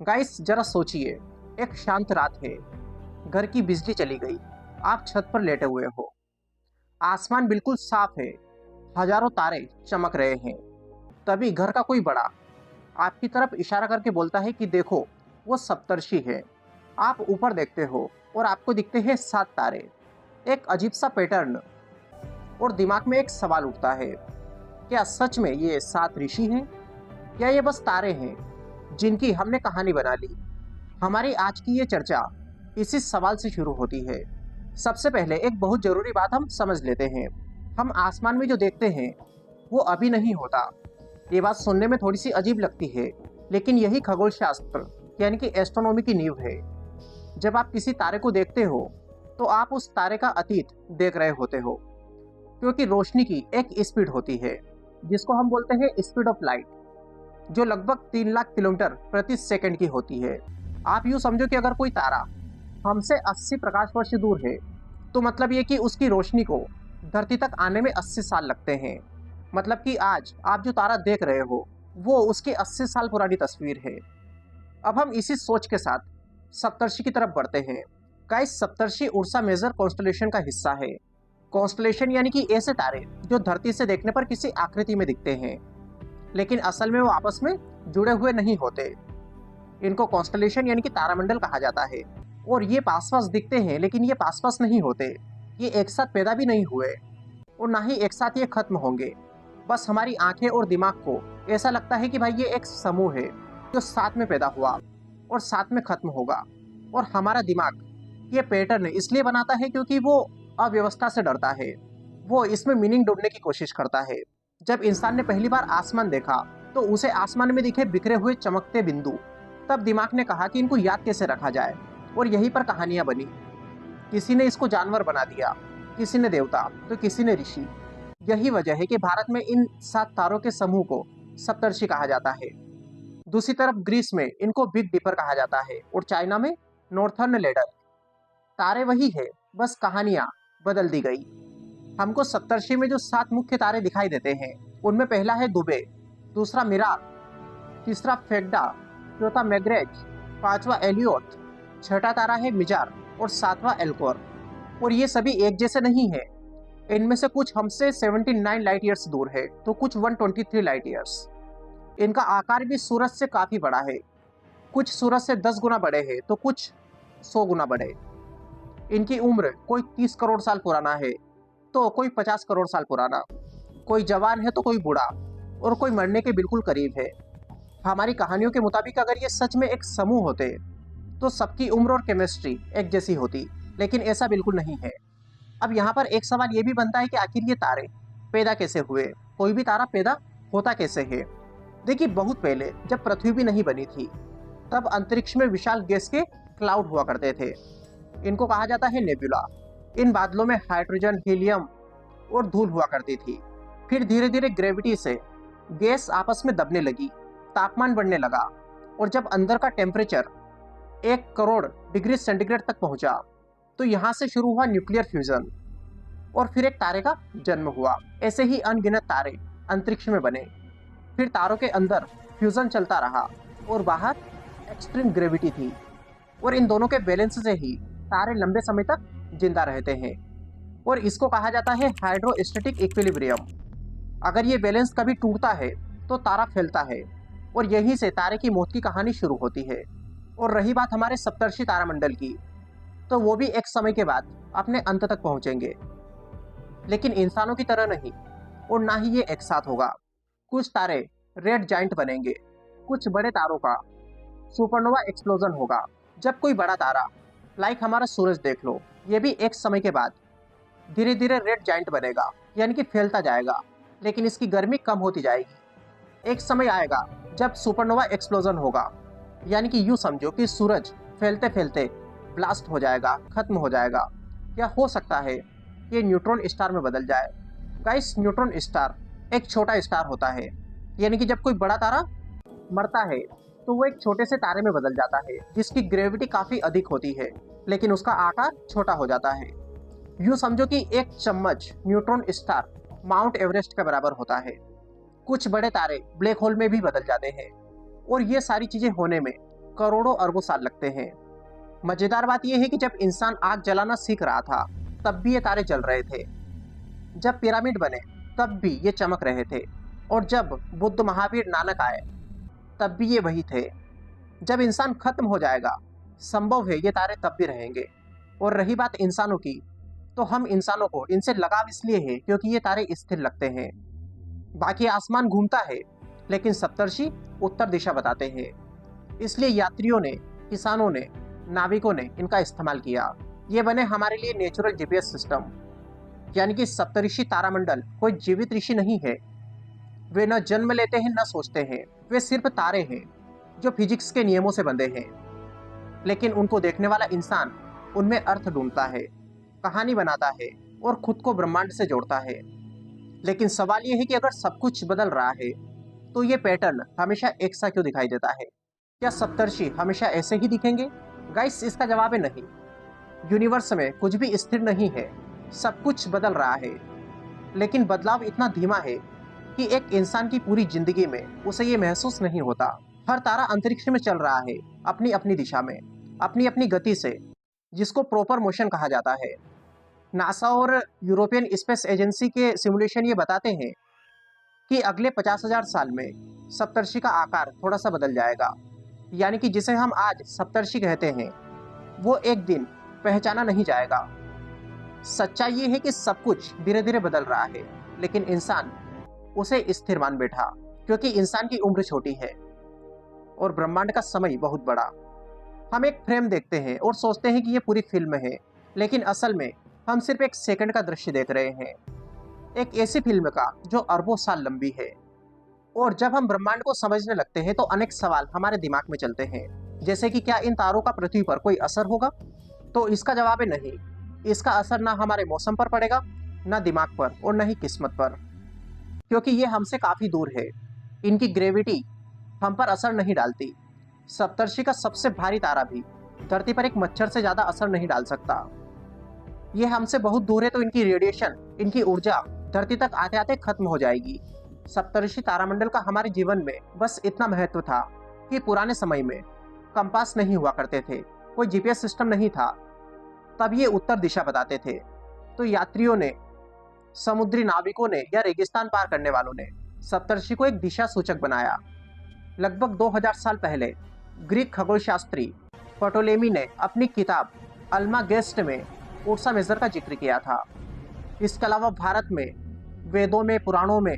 Guys जरा सोचिए, एक शांत रात है, घर की बिजली चली गई, आप छत पर लेटे हुए हो, आसमान बिल्कुल साफ है, हजारों तारे चमक रहे हैं। तभी घर का कोई बड़ा आपकी तरफ इशारा करके बोलता है कि देखो, वो सप्तर्षि है। आप ऊपर देखते हो और आपको दिखते हैं 7 तारे। एक अजीब सा पैटर्न, और दिमाग में एक सवाल उठता है, क्या सच में ये 7 ऋषि हैं या ये बस तारे हैं जिनकी हमने कहानी बना ली। हमारी आज की ये चर्चा इसी सवाल से शुरू होती है। सबसे पहले एक बहुत जरूरी बात हम समझ लेते हैं। हम आसमान में जो देखते हैं वो अभी नहीं होता। ये बात सुनने में थोड़ी सी अजीब लगती है, लेकिन यही खगोल शास्त्र यानी कि एस्ट्रोनॉमी की नींव है। जब आप किसी तारे को देखते हो तो आप उस तारे का अतीत देख रहे होते हो, क्योंकि रोशनी की एक स्पीड होती है जिसको हम बोलते हैं स्पीड ऑफ लाइट, जो लगभग 3 लाख किलोमीटर प्रति सेकंड की होती है। आप यूँ समझो कि अगर कोई तारा हमसे 80 प्रकाश वर्ष दूर है, तो मतलब ये कि उसकी रोशनी को धरती तक आने में 80 साल लगते हैं। मतलब कि आज आप जो तारा देख रहे हो वो उसकी 80 साल पुरानी तस्वीर है। अब हम इसी सोच के साथ सप्तर्षि की तरफ बढ़ते हैं। गाइस, सप्तर्षि उर्सा मेजर कॉन्स्टलेशन का हिस्सा है। कॉन्स्टलेशन यानी कि ऐसे तारे जो धरती से देखने पर किसी आकृति में दिखते हैं, लेकिन असल में वो आपस में जुड़े हुए नहीं होते। इनको कॉन्स्टलेशन यानी कि तारामंडल कहा जाता है। और ये पास पास दिखते हैं, लेकिन ये पास पास नहीं होते। ये एक साथ पैदा भी नहीं हुए और ना ही एक साथ ये खत्म होंगे। बस हमारी आंखें और दिमाग को ऐसा लगता है कि भाई ये एक समूह है जो साथ में पैदा हुआ और साथ में खत्म होगा। और हमारा दिमाग ये पैटर्न इसलिए बनाता है क्योंकि वो अव्यवस्था से डरता है। वो इसमें मीनिंग ढूंढने की कोशिश करता है। जब इंसान ने पहली बार आसमान देखा तो उसे आसमान में दिखे बिखरे हुए चमकते बिंदु। तब दिमाग ने कहा कि इनको याद कैसे रखा जाए, और यहीं पर कहानियां बनी। किसी ने इसको जानवर बना दिया, किसी ने देवता, तो किसी ने ऋषि। यही वजह है कि भारत में इन 7 तारों के समूह को सप्तर्षि कहा जाता है। दूसरी तरफ ग्रीस में इनको बिग डिपर कहा जाता है और चाइना में नॉर्थर्न लेडर। तारे वही है, बस कहानियां बदल दी गई। हमको सप्तर्षि में जो 7 मुख्य तारे दिखाई देते हैं उनमें पहला है दुबे, दूसरा मिरार, तीसरा फेगडा, चौथा मैग्रेज, पांचवा एलियोट, छठा तारा है मिजार और 7वां एल्कोर। और ये सभी एक जैसे नहीं है। इनमें से कुछ हमसे 79 लाइट ईयर्स दूर है तो कुछ 123 लाइट ईयर्स। इनका आकार भी सूरज से काफी बड़ा है। कुछ सूरज से 10 गुना बड़े हैं तो कुछ 100 गुना बड़े। इनकी उम्र कोई 30 करोड़ साल पुराना है तो कोई 50 करोड़ साल पुराना। कोई जवान है तो कोई बूढ़ा, और कोई मरने के बिल्कुल करीब है। हमारी कहानियों के मुताबिक अगर ये सच में एक समूह होते तो सबकी उम्र और केमिस्ट्री एक जैसी होती, लेकिन ऐसा बिल्कुल नहीं है। अब यहाँ पर एक सवाल ये भी बनता है कि आखिर ये तारे पैदा कैसे हुए। कोई भी तारा पैदा होता कैसे है। देखिए, बहुत पहले जब पृथ्वी भी नहीं बनी थी तब अंतरिक्ष में विशाल गैस के क्लाउड हुआ करते थे। इनको कहा जाता है नेबुला। इन बादलों में हाइड्रोजन, हीलियम और धूल हुआ करती थी। फिर धीरे धीरे ग्रेविटी से गैस आपस में दबने लगी, तापमान बढ़ने लगा, और जब अंदर का टेम्परेचर 1 करोड़ डिग्री सेंटीग्रेड तक पहुंचा तो यहाँ से शुरू हुआ न्यूक्लियर फ्यूजन, और फिर एक तारे का जन्म हुआ। ऐसे ही अनगिनत तारे अंतरिक्ष में बने। फिर तारों के अंदर फ्यूजन चलता रहा और बाहर एक्सट्रीम ग्रेविटी थी, और इन दोनों के बैलेंस से ही तारे लंबे समय तक जिंदा रहते हैं। और इसको कहा जाता है हाइड्रोस्टैटिक इक्विलिब्रियम। अगर ये बैलेंस कभी टूटता है तो तारा फैलता है, और यहीं से तारे की मौत की कहानी शुरू होती है। और रही बात हमारे सप्तर्षि तारामंडल की, तो वो भी एक समय के बाद अपने अंत तक पहुंचेंगे, लेकिन इंसानों की तरह नहीं, और ना ही ये एक साथ होगा। कुछ तारे रेड जाइंट बनेंगे, कुछ बड़े तारों का सुपरनोवा एक्सप्लोजन होगा। जब कोई बड़ा तारा, लाइक हमारा सूरज देख लो, ये भी एक समय के बाद धीरे धीरे रेड जाइंट बनेगा, यानी कि फैलता जाएगा, लेकिन इसकी गर्मी कम होती जाएगी। एक समय आएगा जब सुपरनोवा एक्सप्लोजन होगा, यानी कि यूं समझो कि सूरज फैलते फैलते ब्लास्ट हो जाएगा, खत्म हो जाएगा। या हो सकता है ये न्यूट्रॉन स्टार में बदल जाए। गाइस, न्यूट्रॉन स्टार एक छोटा स्टार होता है, यानी कि जब कोई बड़ा तारा मरता है तो वो एक छोटे से तारे में बदल जाता है जिसकी ग्रेविटी काफी अधिक होती है, लेकिन उसका आकार छोटा हो जाता है। यूं समझो कि एक चम्मच न्यूट्रॉन स्टार माउंट एवरेस्ट के बराबर होता है। कुछ बड़े तारे ब्लैक होल में भी बदल जाते हैं, और ये सारी चीजें होने में करोड़ों अरबों साल लगते हैं। मजेदार बात यह है कि जब इंसान आग जलाना सीख रहा था तब भी ये तारे जल रहे थे। जब पिरामिड बने तब भी ये चमक रहे थे। और जब बुद्ध, महावीर, नानक आए तब भी ये वही थे। जब इंसान खत्म हो जाएगा, संभव है ये तारे तब भी रहेंगे। और रही बात इंसानों की, तो हम इंसानों को इनसे लगाव इसलिए है क्योंकि ये तारे स्थिर लगते हैं। बाकी आसमान घूमता है, लेकिन सप्तर्षि उत्तर दिशा बताते हैं। इसलिए यात्रियों ने, किसानों ने, नाविकों ने इनका इस्तेमाल किया। ये बने हमारे लिए नेचुरल जीपीएस सिस्टम। यानी कि सप्तऋषि तारामंडल कोई जीवित ऋषि नहीं है। वे न जन्म लेते हैं न सोचते हैं। वे सिर्फ तारे हैं जो फिजिक्स के नियमों से बंधे हैं। लेकिन उनको देखने वाला इंसान उनमें अर्थ ढूंढता है, कहानी बनाता है और खुद को ब्रह्मांड से जोड़ता है। लेकिन सवाल यह है कि अगर सब कुछ बदल रहा है तो ये पैटर्न हमेशा एक सा क्यों दिखाई देता है? क्या सप्तर्षि हमेशा ऐसे ही दिखेंगे? गाइस, इसका जवाब है नहीं। यूनिवर्स में कुछ भी स्थिर नहीं है, सब कुछ बदल रहा है। लेकिन बदलाव इतना धीमा है कि एक इंसान की पूरी जिंदगी में उसे ये महसूस नहीं होता। हर तारा अंतरिक्ष में चल रहा है, अपनी अपनी दिशा में, अपनी अपनी गति से, जिसको प्रॉपर मोशन कहा जाता है। नासा और यूरोपियन स्पेस एजेंसी के सिमुलेशन ये बताते हैं कि अगले 50,000 साल में सप्तर्षि का आकार थोड़ा सा बदल जाएगा। यानी कि जिसे हम आज सप्तर्षि कहते हैं, वो एक दिन पहचाना नहीं जाएगा। सच्चाई ये है कि सब कुछ धीरे धीरे बदल रहा है, लेकिन इंसान उसे स्थिर मान बैठा, क्योंकि इंसान की उम्र छोटी है और ब्रह्मांड का समय बहुत बड़ा। हम एक फ्रेम देखते हैं और सोचते हैं कि ये पूरी फिल्म है, लेकिन असल में हम सिर्फ एक सेकंड का दृश्य देख रहे हैं, एक ऐसी फिल्म का जो अरबों साल लंबी है। और जब हम ब्रह्मांड को समझने लगते हैं तो अनेक सवाल हमारे दिमाग में चलते हैं, जैसे कि क्या इन तारों का पृथ्वी पर कोई असर होगा? तो इसका जवाब है नहीं। इसका असर ना हमारे मौसम पर पड़ेगा, ना दिमाग पर, और न ही किस्मत पर, क्योंकि ये हमसे काफी दूर है। इनकी ग्रेविटी हम पर असर नहीं डालती। सप्तर्षि का सबसे भारी तारा भी धरती पर एक मच्छर से ज्यादा असर नहीं डाल सकता। ये हमसे बहुत दूर है, तो इनकी रेडिएशन, इनकी ऊर्जा धरती तक आते आते खत्म हो जाएगी। सप्तर्षि तारामंडल का हमारे जीवन में बस इतना महत्व था कि पुराने समय में कंपास नहीं हुआ करते थे, कोई जीपीएस सिस्टम नहीं था, तब ये उत्तर दिशा बताते थे। तो यात्रियों ने, समुद्री नाविकों ने या रेगिस्तान पार करने वालों ने सप्तर्षि को एक दिशा सूचक बनाया। लगभग 2000 साल पहले ग्रीक खगोलशास्त्री प्टोलेमी ने अपनी किताब अल्मागेस्ट में उर्सा मेजर का जिक्र किया था। इसके अलावा भारत में, वेदों में, पुराणों में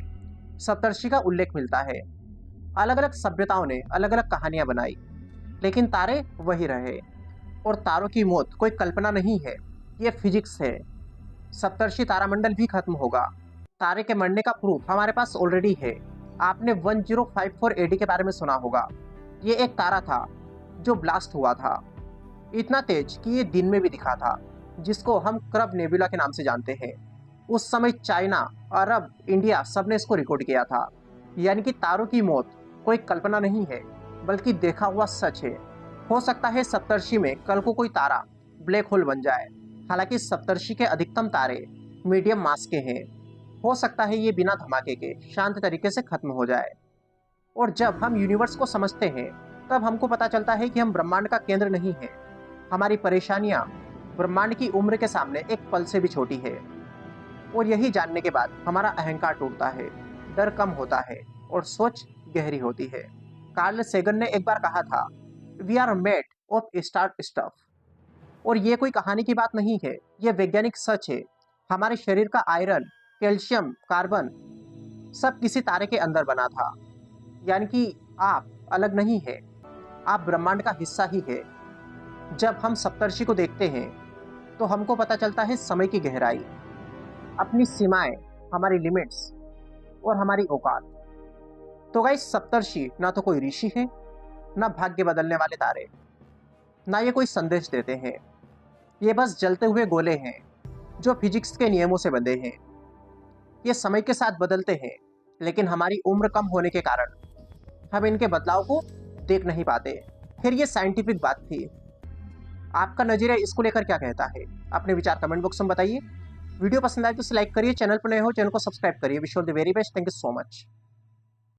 सप्तर्षि का उल्लेख मिलता है। अलग अलग सभ्यताओं ने अलग अलग कहानियां बनाई, लेकिन तारे वही रहे। और तारों की मौत कोई कल्पना नहीं है, ये फिजिक्स है। सप्तर्षि तारामंडल भी खत्म होगा। तारे के मरने का प्रूफ हमारे पास ऑलरेडी है। आपने 1054 AD के बारे में सुना होगा। ये एक तारा था जो ब्लास्ट हुआ था, इतना तेज कि ये दिन में भी दिखा था, जिसको हम क्रब नेबुला के नाम से जानते हैं। उस समय चाइना, अरब, इंडिया सबने इसको रिकॉर्ड किया था। यानी कि तारों की मौत कोई कल्पना नहीं है, बल्कि देखा हुआ सच है। हो सकता है सप्तर्षि में कल को कोई तारा ब्लैक होल बन जाए। हालांकि सप्तर्षि के अधिकतम तारे मीडियम मास के हैं। हो सकता है ये बिना धमाके के शांत तरीके से खत्म हो जाए। और जब हम यूनिवर्स को समझते हैं तब हमको पता चलता है कि हम ब्रह्मांड का केंद्र नहीं है। हमारी परेशानियां ब्रह्मांड की उम्र के सामने एक पल से भी छोटी है। और यही जानने के बाद हमारा अहंकार टूटता है, डर कम होता है और सोच गहरी होती है। कार्ल सेगन ने एक बार कहा था, we are made of star stuff. और ये कोई कहानी की बात नहीं है, ये वैज्ञानिक सच है। हमारे शरीर का आयरन, कैल्शियम, कार्बन सब किसी तारे के अंदर बना था। यानी कि आप अलग नहीं है, आप ब्रह्मांड का हिस्सा ही है। जब हम सप्तर्षि को देखते हैं तो हमको पता चलता है समय की गहराई, अपनी सीमाएं, हमारी लिमिट्स और हमारी औकात। तो गाइस, सप्तर्षि ना तो कोई ऋषि है, ना भाग्य बदलने वाले तारे, ना ये कोई संदेश देते हैं। ये बस जलते हुए गोले हैं जो फिजिक्स के नियमों से बंधे हैं। ये समय के साथ बदलते हैं, लेकिन हमारी उम्र कम होने के कारण हम इनके बदलाव को देख नहीं पाते। फिर ये साइंटिफिक बात थी। आपका नजरिया इसको लेकर क्या कहता है? अपने विचार कमेंट बॉक्स में बताइए। वीडियो पसंद आए तो लाइक करिए, चैनल पर नए हो चैनल को सब्सक्राइब करिए। Wish you all the very best. Thank you so much.